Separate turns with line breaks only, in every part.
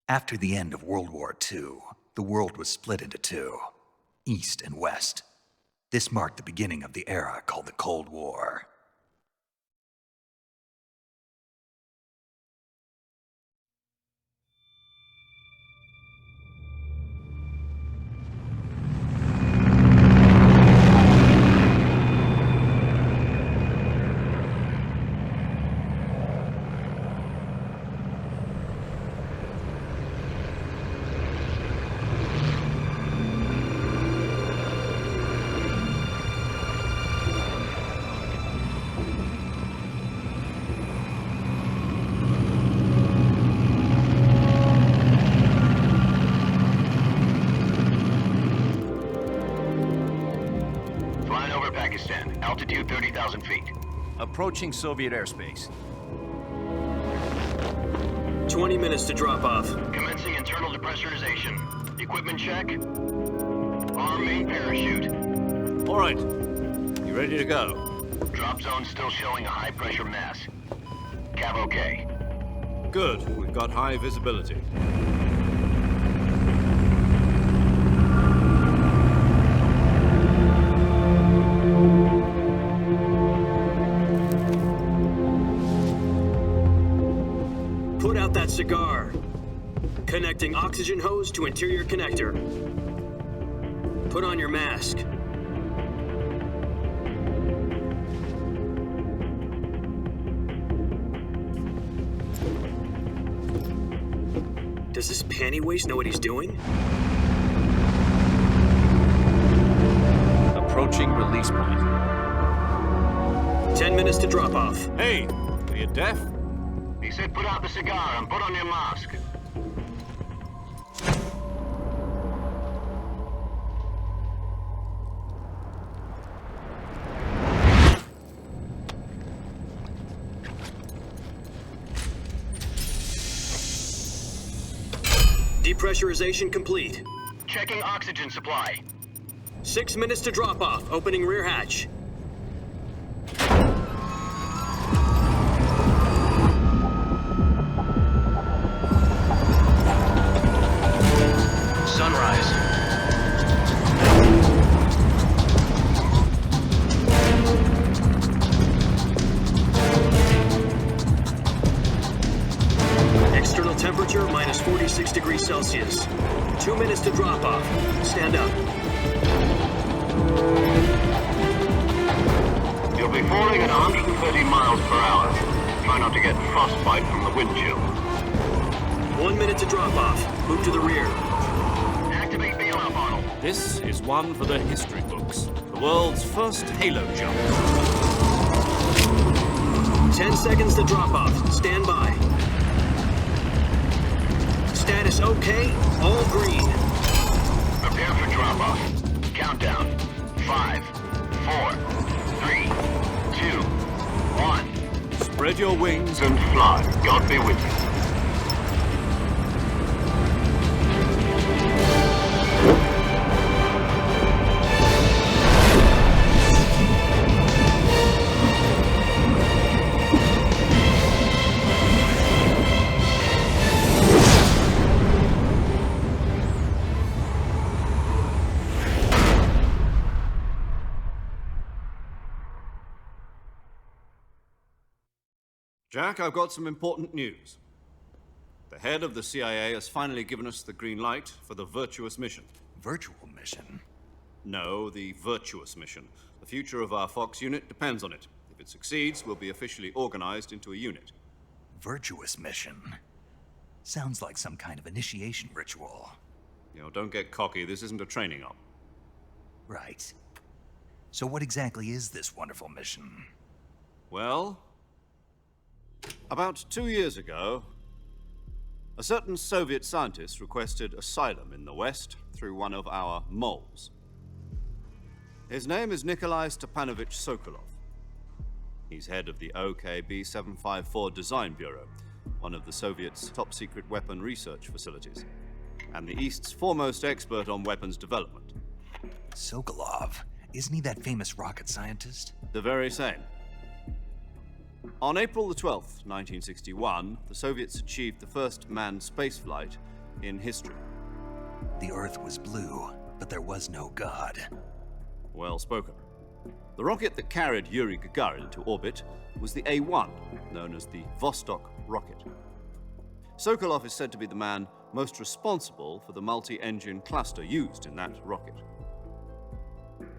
After the end of World War II, the world was split into two, East and West. This marked the beginning of the era called the Cold War.
Pakistan, altitude 30,000 feet.
Approaching Soviet airspace.
20 minutes to drop off.
Commencing internal depressurization. Equipment check. Arm main parachute.
All right. You ready to go?
Drop zone still showing a high pressure mass. Cav okay.
Good. We've got high visibility.
Put out that cigar. Connecting oxygen hose to interior connector. Put on your mask. Does this panty waste know what he's doing?
Approaching release point.
10 minutes to drop off.
Hey, are you deaf?
He said put out the cigar and put on your mask.
Depressurization complete.
Checking oxygen supply.
6 minutes to drop off. Opening rear hatch.
Sunrise.
External temperature minus 46 degrees Celsius. 2 minutes to drop off. Stand up.
You'll be falling at 130 miles per hour. Try not to get frostbite from the wind chill.
1 minute to drop off. Move to the rear.
Activate bailout model.
This is one for the history books. The world's first halo jump.
10 seconds to drop off. Stand by. Status okay. All green.
Prepare for drop-off. Countdown. 5, 4, 3, 2, 1.
Spread your wings
And fly. God be with you.
Jack, I've got some important news. The head of the CIA has finally given us the green light for the Virtuous mission.
Virtual mission?
No, the Virtuous mission. The future of our Fox unit depends on it. If it succeeds, we'll be officially organized into a unit.
Virtuous mission? Sounds like some kind of initiation ritual.
You know, don't get cocky. This isn't a training op.
Right. So what exactly is this wonderful mission?
Well, about 2 years ago, a certain Soviet scientist requested asylum in the West through one of our moles. His name is Nikolai Stepanovich Sokolov. He's head of the OKB-754 Design Bureau, one of the Soviets' top-secret weapon research facilities, and the East's foremost expert on weapons development.
Sokolov? Isn't he that famous rocket scientist?
The very same. On April the 12th, 1961, the Soviets achieved the first manned spaceflight in history.
The Earth was blue, but there was no God.
Well spoken. The rocket that carried Yuri Gagarin into orbit was the A-1, known as the Vostok rocket. Sokolov is said to be the man most responsible for the multi-engine cluster used in that rocket.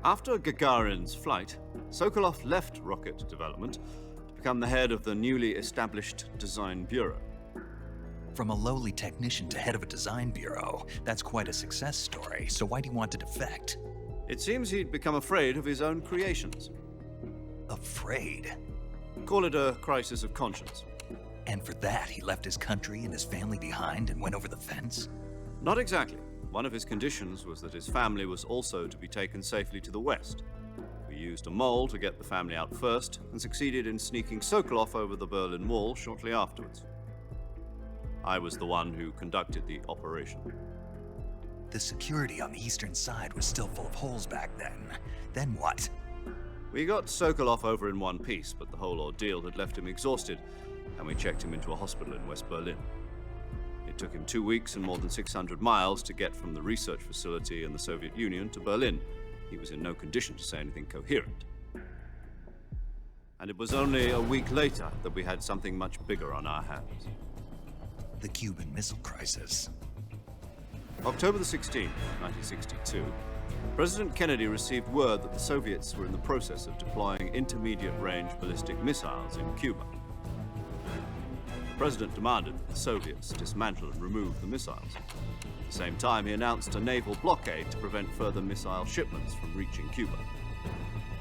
After Gagarin's flight, Sokolov left rocket development to become the head of the newly established Design Bureau.
From a lowly technician to head of a design bureau, that's quite a success story, so why'd he want to defect?
It seems he'd become afraid of his own creations.
Afraid?
Call it a crisis of conscience.
And for that, he left his country and his family behind and went over the fence?
Not exactly. One of his conditions was that his family was also to be taken safely to the west. We used a mole to get the family out first and succeeded in sneaking Sokolov over the Berlin Wall shortly afterwards. I was the one who conducted the operation.
The security on the eastern side was still full of holes back then. Then what?
We got Sokolov over in one piece, but the whole ordeal had left him exhausted, and we checked him into a hospital in West Berlin. It took him 2 weeks and more than 600 miles to get from the research facility in the Soviet Union to Berlin. He was in no condition to say anything coherent. And it was only a week later that we had something much bigger on our hands.
The Cuban Missile Crisis.
October the 16th, 1962, President Kennedy received word that the Soviets were in the process of deploying intermediate-range ballistic missiles in Cuba. The President demanded that the Soviets dismantle and remove the missiles. At the same time, he announced a naval blockade to prevent further missile shipments from reaching Cuba.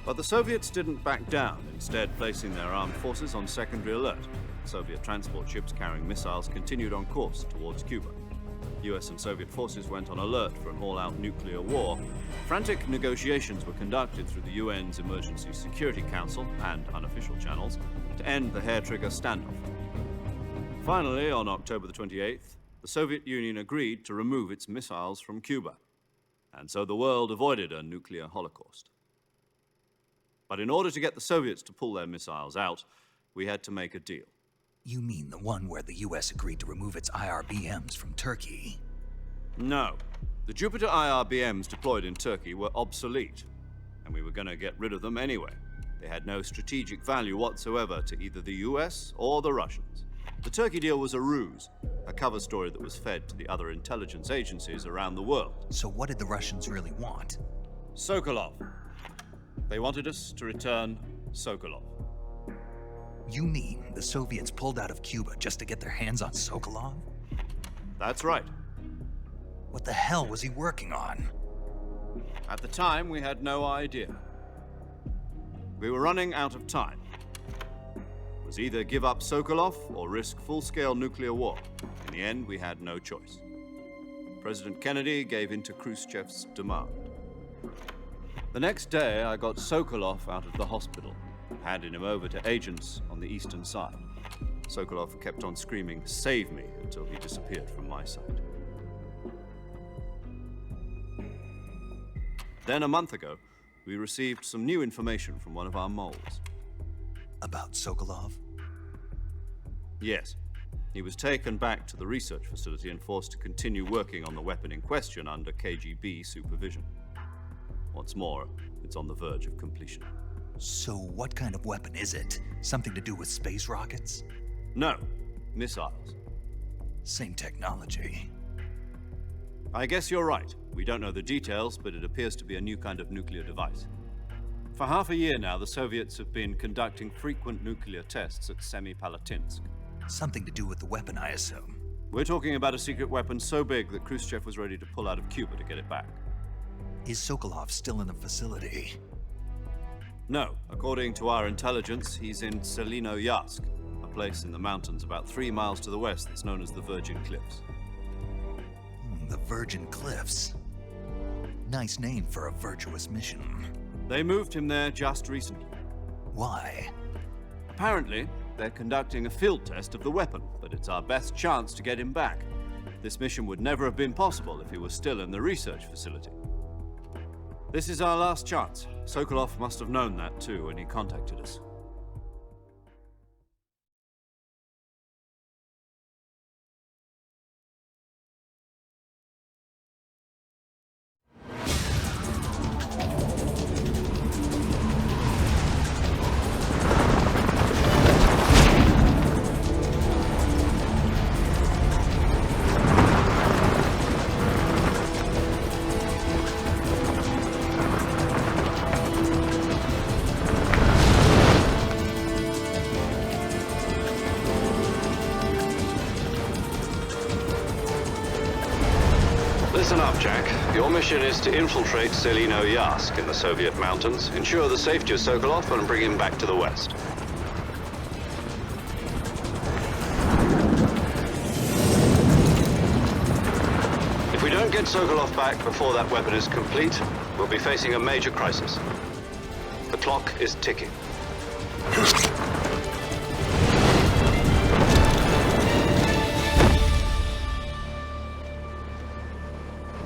But the Soviets didn't back down, instead placing their armed forces on secondary alert. Soviet transport ships carrying missiles continued on course towards Cuba. US and Soviet forces went on alert for an all-out nuclear war. Frantic negotiations were conducted through the UN's Emergency Security Council and unofficial channels to end the hair-trigger standoff. Finally, on October the 28th, the Soviet Union agreed to remove its missiles from Cuba, and so the world avoided a nuclear holocaust. But in order to get the Soviets to pull their missiles out, we had to make a deal.
You mean the one where the US agreed to remove its IRBMs from Turkey?
No. The Jupiter IRBMs deployed in Turkey were obsolete, and we were going to get rid of them anyway. They had no strategic value whatsoever to either the US or the Russians. The Turkey deal was a ruse, a cover story that was fed to the other intelligence agencies around the world.
So what did the Russians really want?
Sokolov. They wanted us to return Sokolov.
You mean the Soviets pulled out of Cuba just to get their hands on Sokolov?
That's right.
What the hell was he working on?
At the time, we had no idea. We were running out of time. It was either give up Sokolov or risk full-scale nuclear war. In the end, we had no choice. President Kennedy gave in to Khrushchev's demand. The next day, I got Sokolov out of the hospital, handing him over to agents on the eastern side. Sokolov kept on screaming, "Save me," until he disappeared from my sight. Then a month ago, we received some new information from one of our moles.
About Sokolov?
Yes. He was taken back to the research facility and forced to continue working on the weapon in question under KGB supervision. What's more, it's on the verge of completion.
So what kind of weapon is it? Something to do with space rockets?
No, missiles.
Same technology.
I guess you're right. We don't know the details, but it appears to be a new kind of nuclear device. For half a year now, the Soviets have been conducting frequent nuclear tests at Semipalatinsk.
Something to do with the weapon, I assume.
We're talking about a secret weapon so big that Khrushchev was ready to pull out of Cuba to get it back.
Is Sokolov still in the facility?
No. According to our intelligence, he's in Selinoyarsk, a place in the mountains about 3 miles to the west that's known as the Virgin Cliffs.
The Virgin Cliffs. Nice name for a virtuous mission.
They moved him there just recently.
Why?
Apparently, they're conducting a field test of the weapon, but it's our best chance to get him back. This mission would never have been possible if he was still in the research facility. This is our last chance. Sokolov must have known that too when he contacted us.
Listen up, Jack. Your mission is to infiltrate Selino-Yask in the Soviet mountains, ensure the safety of Sokolov, and bring him back to the West. If we don't get Sokolov back before that weapon is complete, we'll be facing a major crisis. The clock is ticking.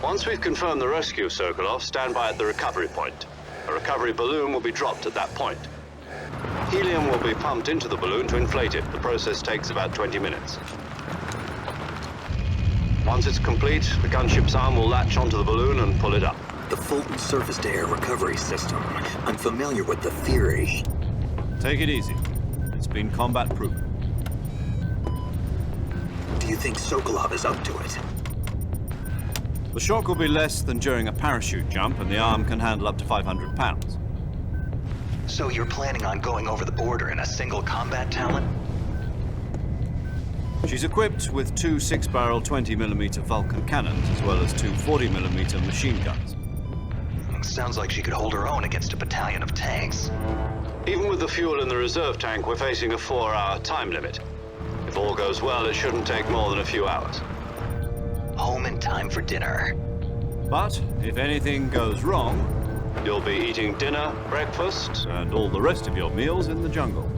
Once we've confirmed the rescue of Sokolov, stand by at the recovery point. A recovery balloon will be dropped at that point. Helium will be pumped into the balloon to inflate it. The process takes about 20 minutes. Once it's complete, the gunship's arm will latch onto the balloon and pull it up.
The Fulton surface-to-air recovery system. I'm familiar with the theory.
Take it easy. It's been combat-proven.
Do you think Sokolov is up to it?
The shock will be less than during a parachute jump, and the arm can handle up to 500 pounds.
So you're planning on going over the border in a single combat Talon?
She's equipped with two 6-barrel 20mm Vulcan cannons, as well as two 40mm machine guns.
Sounds like she could hold her own against a battalion of tanks.
Even with the fuel in the reserve tank, we're facing a 4-hour time limit. If all goes well, it shouldn't take more than a few hours.
Home in time for dinner.
But if anything goes wrong,
You'll be eating dinner, breakfast,
and all the rest of your meals in the jungle.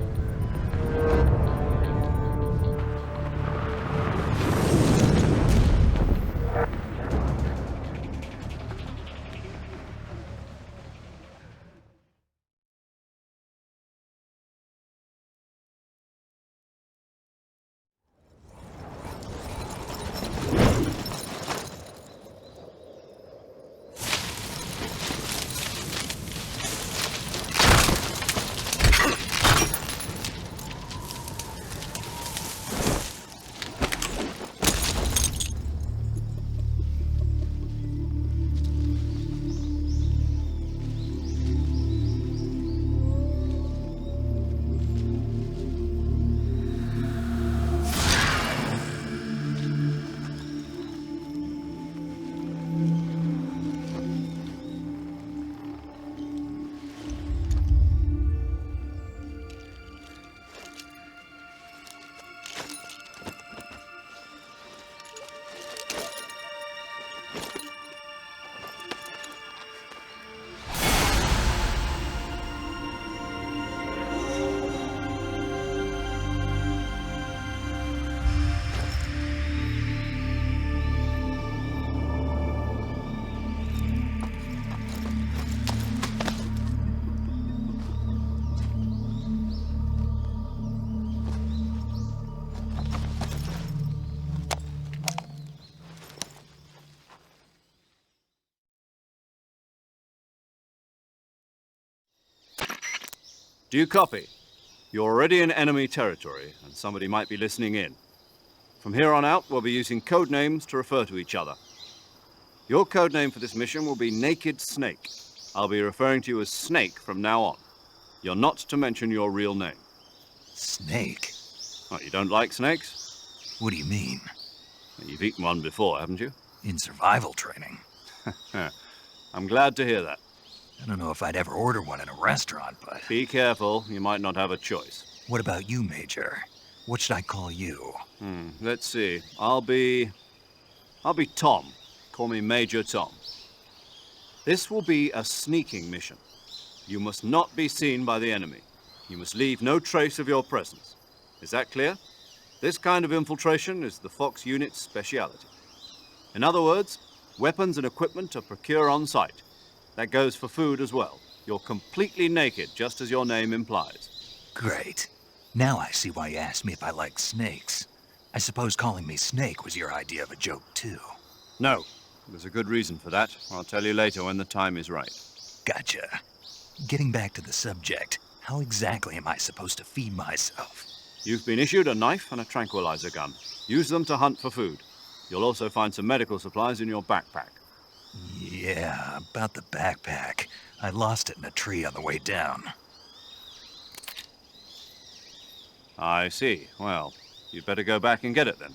Do you copy? You're already in enemy territory, and somebody might be listening in. From here on out, we'll be using code names to refer to each other. Your code name for this mission will be Naked Snake. I'll be referring to you as Snake from now on. You're not to mention your real name.
Snake?
Oh, you don't like snakes?
What do you mean?
You've eaten one before, haven't you?
In survival training?
I'm glad to hear that.
I don't know if I'd ever order one in a restaurant, but...
Be careful, you might not have a choice.
What about you, Major? What should I call you?
Let's see. I'll be Tom. Call me Major Tom. This will be a sneaking mission. You must not be seen by the enemy. You must leave no trace of your presence. Is that clear? This kind of infiltration is the Fox unit's speciality. In other words, weapons and equipment are procured on site. That goes for food as well. You're completely naked, just as your name implies.
Great. Now I see why you asked me if I like snakes. I suppose calling me Snake was your idea of a joke, too.
No, there's a good reason for that. I'll tell you later when the time is right.
Gotcha. Getting back to the subject, how exactly am I supposed to feed myself?
You've been issued a knife and a tranquilizer gun. Use them to hunt for food. You'll also find some medical supplies in your backpack.
Yeah, about the backpack. I lost it in a tree on the way down.
I see. Well, you'd better go back and get it then.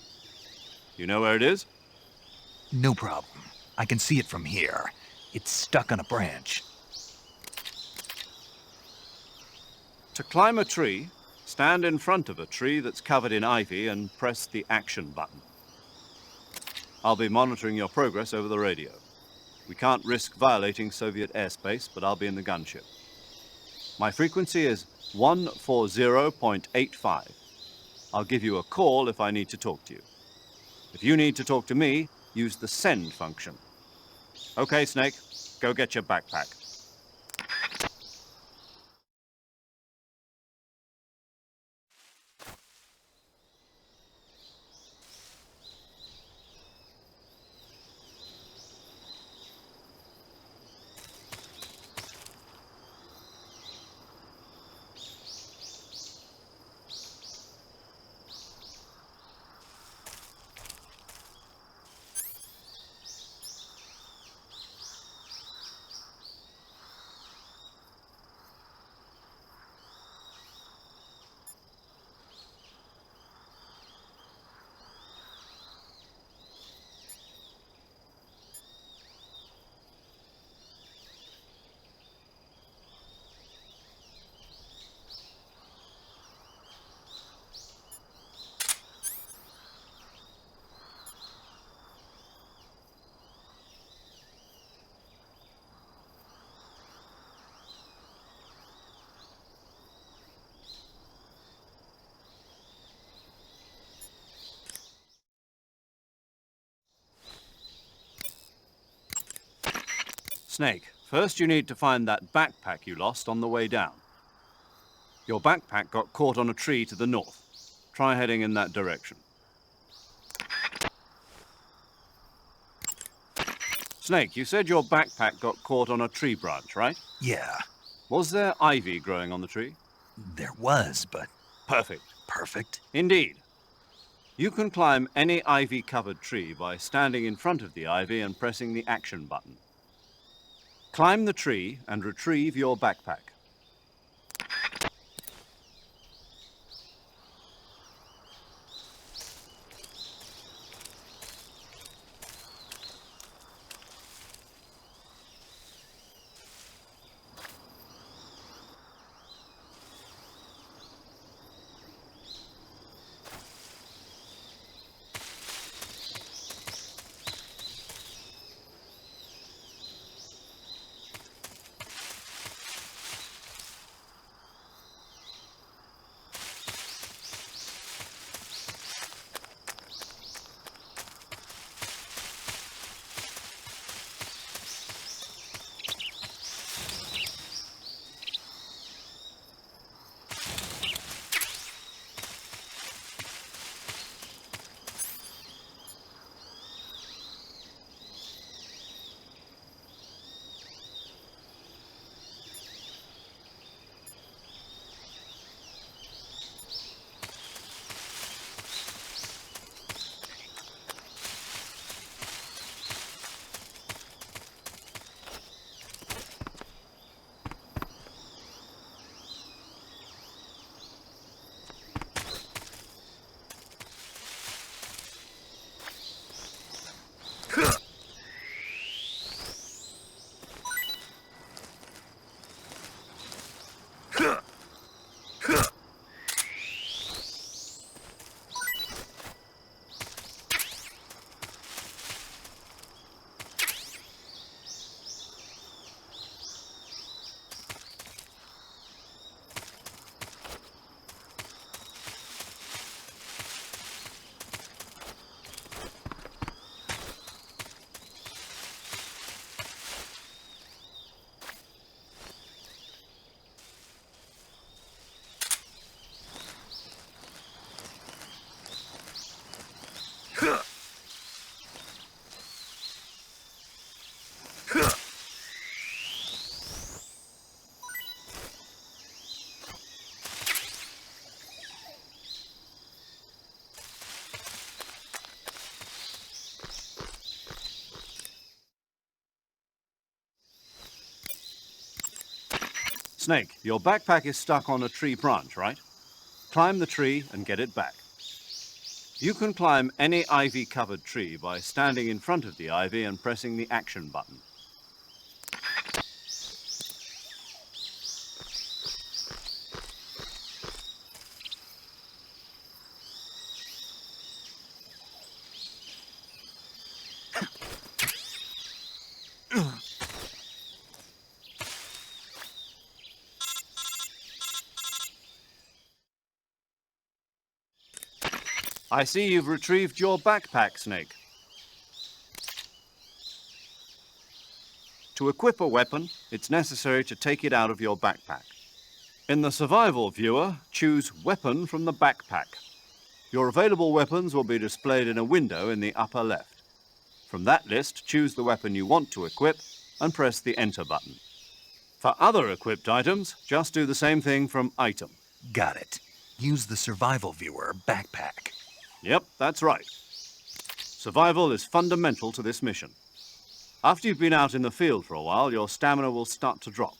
You know where it is?
No problem. I can see it from here. It's stuck on a branch.
To climb a tree, stand in front of a tree that's covered in ivy and press the action button. I'll be monitoring your progress over the radio. We can't risk violating Soviet airspace, but I'll be in the gunship. My frequency is 140.85. I'll give you a call if I need to talk to you. If you need to talk to me, use the send function. Okay, Snake, go get your backpack. Snake, first you need to find that backpack you lost on the way down. Your backpack got caught on a tree to the north. Try heading in that direction. Snake, you said your backpack got caught on a tree branch, right?
Yeah,
Was there ivy growing on the tree?
there was, but
Perfect.
perfect.
Indeed. You can climb any ivy-covered tree by standing in front of the ivy and pressing the action button. Climb the tree and retrieve your backpack. Snake, your backpack is stuck on a tree branch, right? Climb the tree and get it back. You can climb any ivy-covered tree by standing in front of the ivy and pressing the action button. I see you've retrieved your backpack, Snake. To equip a weapon, it's necessary to take it out of your backpack. In the survival viewer, choose Weapon from the backpack. Your available weapons will be displayed in a window in the upper left. From that list, choose the weapon you want to equip and press the Enter button. For other equipped items, just do the same thing from Item.
Got it. Use the survival viewer backpack.
Yep, that's right. Survival is fundamental to this mission. After you've been out in the field for a while, your stamina will start to drop.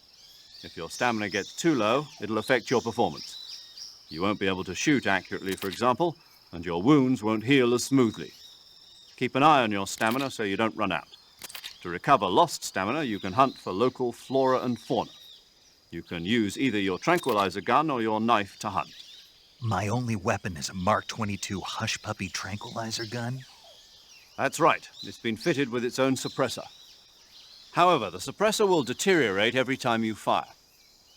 If your stamina gets too low, it'll affect your performance. You won't be able to shoot accurately, for example, and your wounds won't heal as smoothly. Keep an eye on your stamina so you don't run out. To recover lost stamina, you can hunt for local flora and fauna. You can use either your tranquilizer gun or your knife to hunt.
My only weapon is a Mark 22 Hush Puppy tranquilizer gun?
That's right. It's been fitted with its own suppressor. However, the suppressor will deteriorate every time you fire.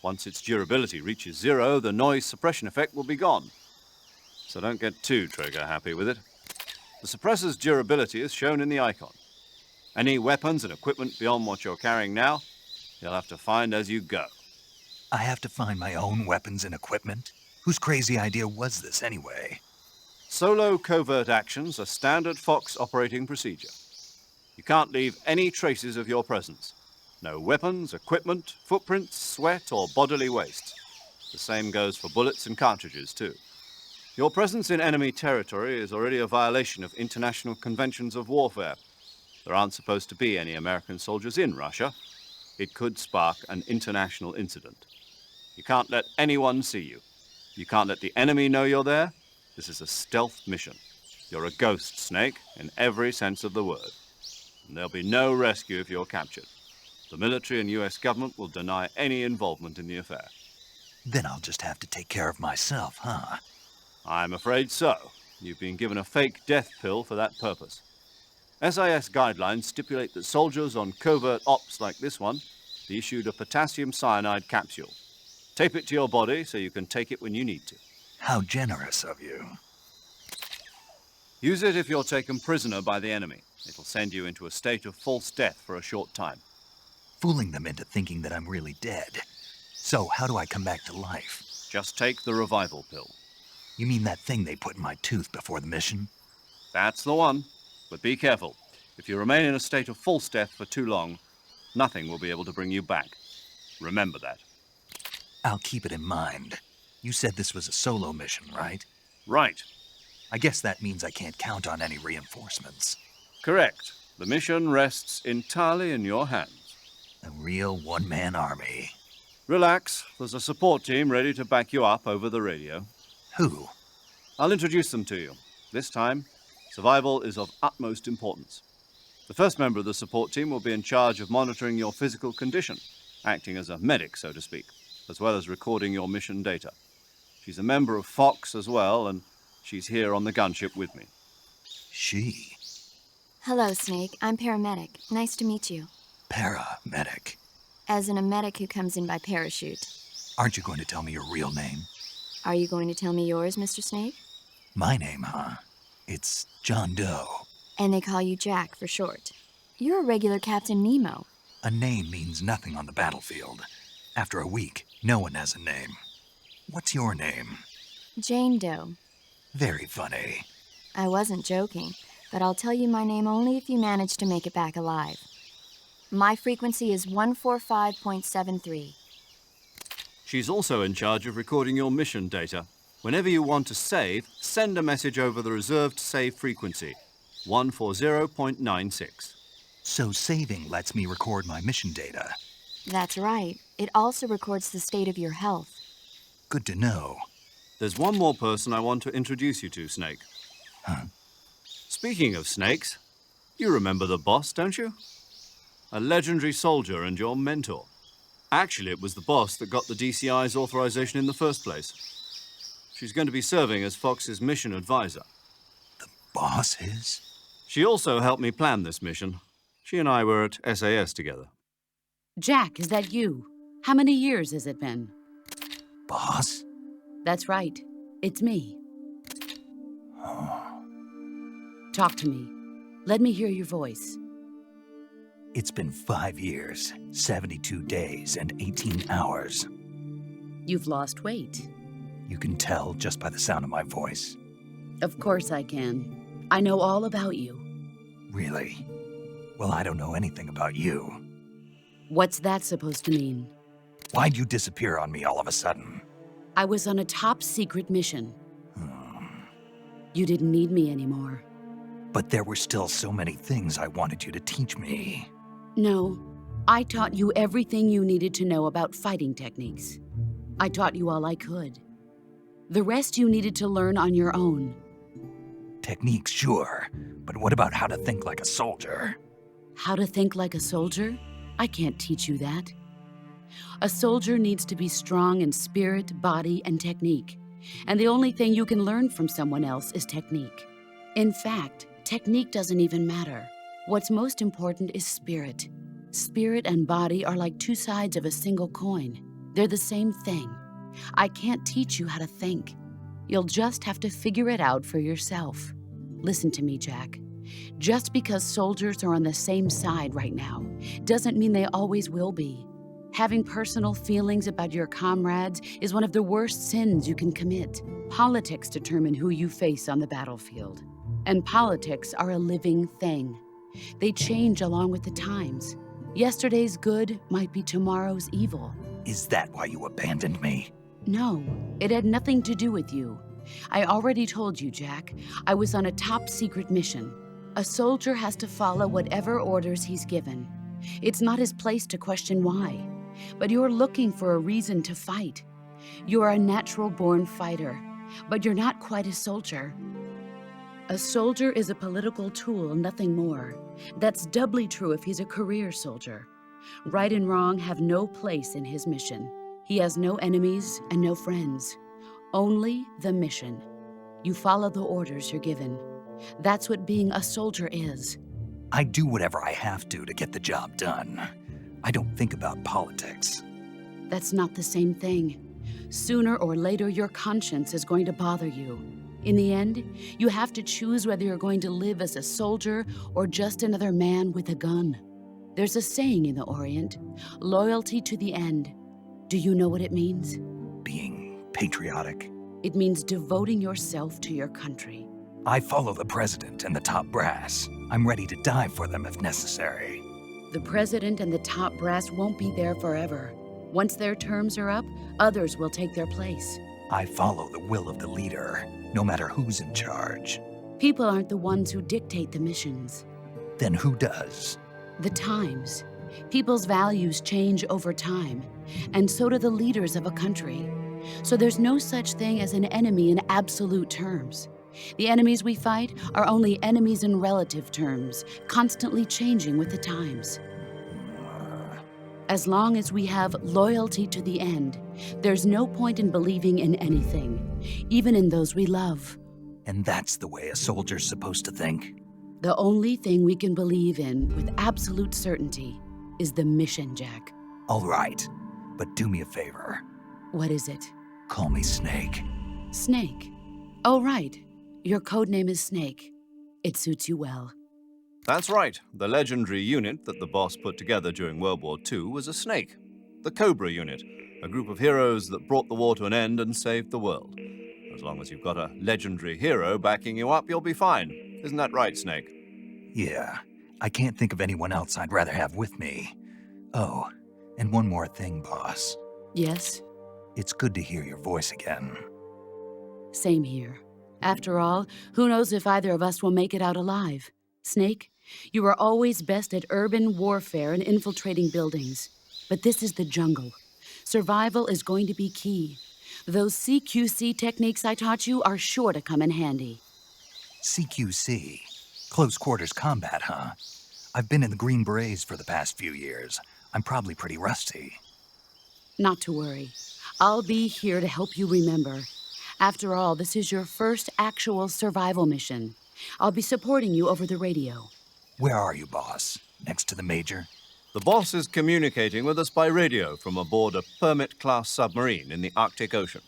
Once its durability reaches 0, the noise suppression effect will be gone. So don't get too trigger happy with it. The suppressor's durability is shown in the icon. Any weapons and equipment beyond what you're carrying now, you'll have to find as you go.
I have to find my own weapons and equipment? Whose crazy idea was this anyway?
Solo covert actions are standard Fox operating procedure. You can't leave any traces of your presence. No weapons, equipment, footprints, sweat, or bodily waste. The same goes for bullets and cartridges, too. Your presence in enemy territory is already a violation of international conventions of warfare. There aren't supposed to be any American soldiers in Russia. It could spark an international incident. You can't let anyone see you. You can't let the enemy know you're there. This is a stealth mission. You're a ghost, Snake, in every sense of the word. And there'll be no rescue if you're captured. The military and US government will deny any involvement in the affair.
Then I'll just have to take care of myself, huh?
I'm afraid so. You've been given a fake death pill for that purpose. SIS guidelines stipulate that soldiers on covert ops like this one be issued a potassium cyanide capsule. Tape it to your body so you can take it when you need to.
How generous of you.
Use it if you're taken prisoner by the enemy. It'll send you into a state of false death for a short time.
Fooling them into thinking that I'm really dead. So how do I come back to life?
Just take the revival pill.
You mean that thing they put in my tooth before the mission?
That's the one. But be careful. If you remain in a state of false death for too long, nothing will be able to bring you back. Remember that.
I'll keep it in mind. You said this was a solo mission, right?
Right.
I guess that means I can't count on any reinforcements.
Correct. The mission rests entirely in your hands.
A real one-man army.
Relax. There's a support team ready to back you up over the radio.
Who?
I'll introduce them to you. This time, survival is of utmost importance. The first member of the support team will be in charge of monitoring your physical condition, acting as a medic, so to speak, as well as recording your mission data. She's a member of Fox as well, and she's here on the gunship with me.
She.
Hello, Snake. I'm paramedic. Nice to meet you.
Paramedic.
As in a medic who comes in by parachute.
Aren't you going to tell me your real name?
Are you going to tell me yours, Mr. Snake?
My name, huh? It's John Doe.
And they call you Jack for short. You're a regular Captain Nemo.
A name means nothing on the battlefield. After a week, no one has a name. What's your name?
Jane Doe.
Very funny.
I wasn't joking, but I'll tell you my name only if you manage to make it back alive. My frequency is 145.73.
She's also in charge of recording your mission data. Whenever you want to save, send a message over the reserved save frequency, 140.96.
So saving lets me record my mission data.
That's right. It also records the state of your health.
Good to know.
There's one more person I want to introduce you to, Snake. Speaking of snakes, you remember the boss, don't you? A legendary soldier and your mentor. Actually, it was the boss that got the DCI's authorization in the first place. She's going to be serving as Fox's mission advisor.
Boss is?
She also helped me plan this mission. She and I were at SAS together.
Jack, is that you? How many years has it been?
Boss?
That's right. It's me. Talk to me. Let me hear your voice.
It's been 5 years, 72 days, and 18 hours.
You've lost weight.
You can tell just by the sound of my voice.
Of course I can. I know all about you.
Really? Well, I don't know anything about you.
What's that supposed to mean?
Why'd you disappear on me all of a sudden?
I was on a top-secret mission. You didn't need me anymore.
But there were still so many things I wanted you to teach me.
No, I taught you everything you needed to know about fighting techniques. I taught you all I could. The rest you needed to learn on your own.
Techniques, sure. But what about how to think like a soldier?
How to think like a soldier? I can't teach you that. A soldier needs to be strong in spirit, body, and technique. And the only thing you can learn from someone else is technique. In fact, technique doesn't even matter. What's most important is spirit. Spirit and body are like two sides of a single coin. They're the same thing. I can't teach you how to think. You'll just have to figure it out for yourself. Listen to me, Jack. Just because soldiers are on the same side right now doesn't mean they always will be. Having personal feelings about your comrades is one of the worst sins you can commit. Politics determine who you face on the battlefield. And politics are a living thing. They change along with the times. Yesterday's good might be tomorrow's evil.
Is that why you abandoned me?
No, it had nothing to do with you. I already told you, Jack. I was on a top-secret mission. A soldier has to follow whatever orders he's given. It's not his place to question why. But you're looking for a reason to fight. You're a natural-born fighter, but you're not quite a soldier. A soldier is a political tool, nothing more. That's doubly true if he's a career soldier. Right and wrong have no place in his mission. He has no enemies and no friends. Only the mission. You follow the orders you're given. That's what being a soldier is.
I do whatever I have to get the job done. I don't think about politics.
That's not the same thing. Sooner or later, your conscience is going to bother you. In the end, you have to choose whether you're going to live as a soldier or just another man with a gun. There's a saying in the Orient, loyalty to the end. Do you know what it means?
Being patriotic.
It means devoting yourself to your country.
I follow the president and the top brass. I'm ready to die for them if necessary.
The president and the top brass won't be there forever. Once their terms are up, others will take their place.
I follow the will of the leader, no matter who's in charge.
People aren't the ones who dictate the missions.
Then who does?
The times. People's values change over time, and so do the leaders of a country. So there's no such thing as an enemy in absolute terms. The enemies we fight are only enemies in relative terms, constantly changing with the times. As long as we have loyalty to the end, there's no point in believing in anything, even in those we love.
And that's the way a soldier's supposed to think?
The only thing we can believe in with absolute certainty is the mission, Jack.
All right, but do me a favor.
What is it?
Call me Snake.
Snake. Oh, right. Your code name is Snake. It suits you well.
That's right. The legendary unit that the boss put together during World War II was a snake. The Cobra unit, a group of heroes that brought the war to an end and saved the world. As long as you've got a legendary hero backing you up, you'll be fine. Isn't that right, Snake?
Yeah, I can't think of anyone else I'd rather have with me. Oh, and one more thing, boss.
Yes?
It's good to hear your voice again.
Same here. After all, who knows if either of us will make it out alive? Snake, you are always best at urban warfare and infiltrating buildings. But this is the jungle. Survival is going to be key. Those CQC techniques I taught you are sure to come in handy.
CQC. Close quarters combat, huh? I've been in the Green Berets for the past few years. I'm probably pretty rusty.
Not to worry. I'll be here to help you remember. After all, this is your first actual survival mission. I'll be supporting you over the radio.
Where are you, boss? Next to the Major?
The boss is communicating with us by radio from aboard a Permit-class submarine in the Arctic Ocean.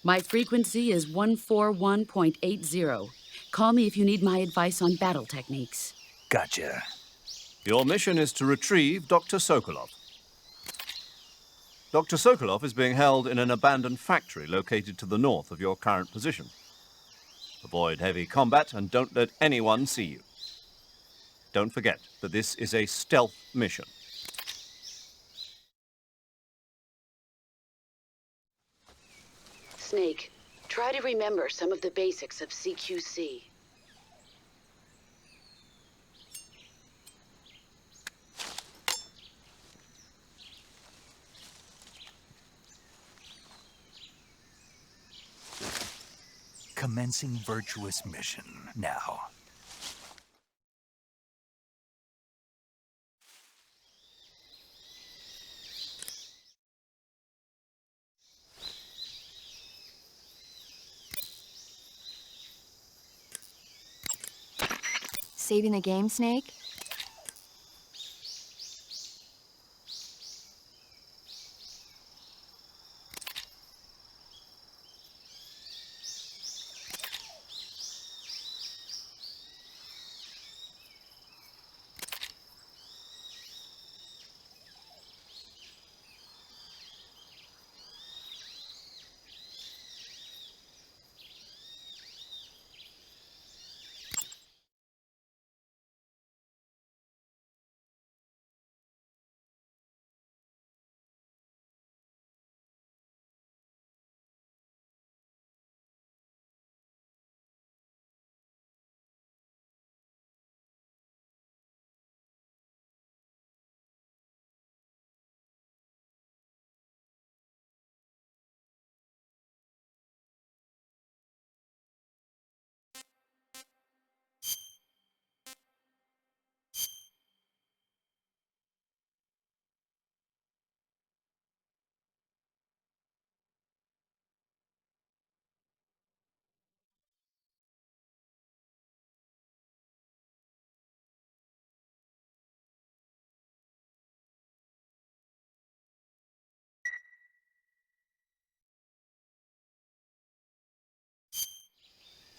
My frequency is 141.80. Call me if you need my advice on battle techniques.
Gotcha.
Your mission is to retrieve Dr. Sokolov. Dr. Sokolov is being held in an abandoned factory located to the north of your current position. Avoid heavy combat and don't let anyone see you. Don't forget that this is a stealth mission.
Snake, try to remember some of the basics of CQC.
Commencing virtuous mission now.
Saving the game, Snake?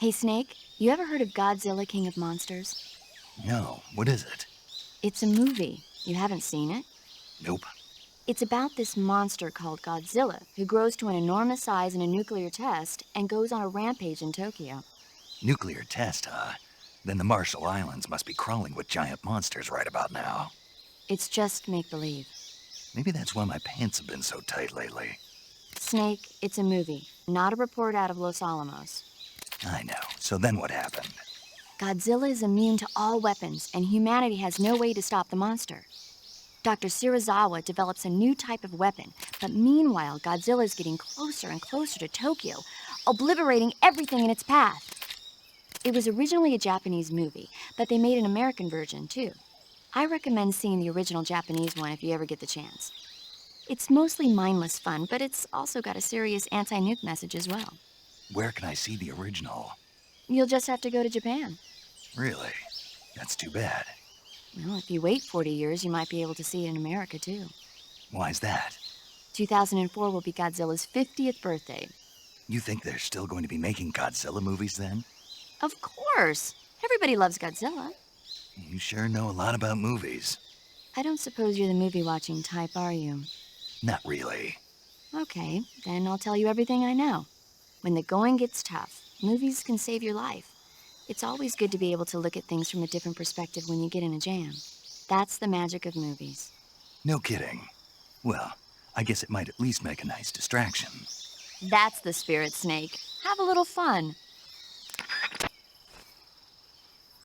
Hey, Snake, you ever heard of Godzilla, King of Monsters?
No, what is it?
It's a movie. You haven't seen it?
Nope.
It's about this monster called Godzilla, who grows to an enormous size in a nuclear test and goes on a rampage in Tokyo.
Nuclear test, huh? Then the Marshall Islands must be crawling with giant monsters right about now.
It's just make-believe.
Maybe that's why my pants have been so tight lately.
Snake, it's a movie, not a report out of Los Alamos.
I know. So then what happened?
Godzilla is immune to all weapons, and humanity has no way to stop the monster. Dr. Shirazawa develops a new type of weapon, but meanwhile, Godzilla is getting closer and closer to Tokyo, obliterating everything in its path. It was originally a Japanese movie, but they made an American version, too. I recommend seeing the original Japanese one if you ever get the chance. It's mostly mindless fun, but it's also got a serious anti-nuke message as well.
Where can I see the original?
You'll just have to go to Japan.
Really? That's too bad.
Well, if you wait 40 years, you might be able to see it in America, too.
Why's that?
2004 will be Godzilla's 50th birthday.
You think they're still going to be making Godzilla movies then?
Of course! Everybody loves Godzilla.
You sure know a lot about movies.
I don't suppose you're the movie-watching type, are you?
Not really.
Okay, then I'll tell you everything I know. When the going gets tough, movies can save your life. It's always good to be able to look at things from a different perspective when you get in a jam. That's the magic of movies.
No kidding. Well, I guess it might at least make a nice distraction.
That's the spirit, Snake. Have a little fun.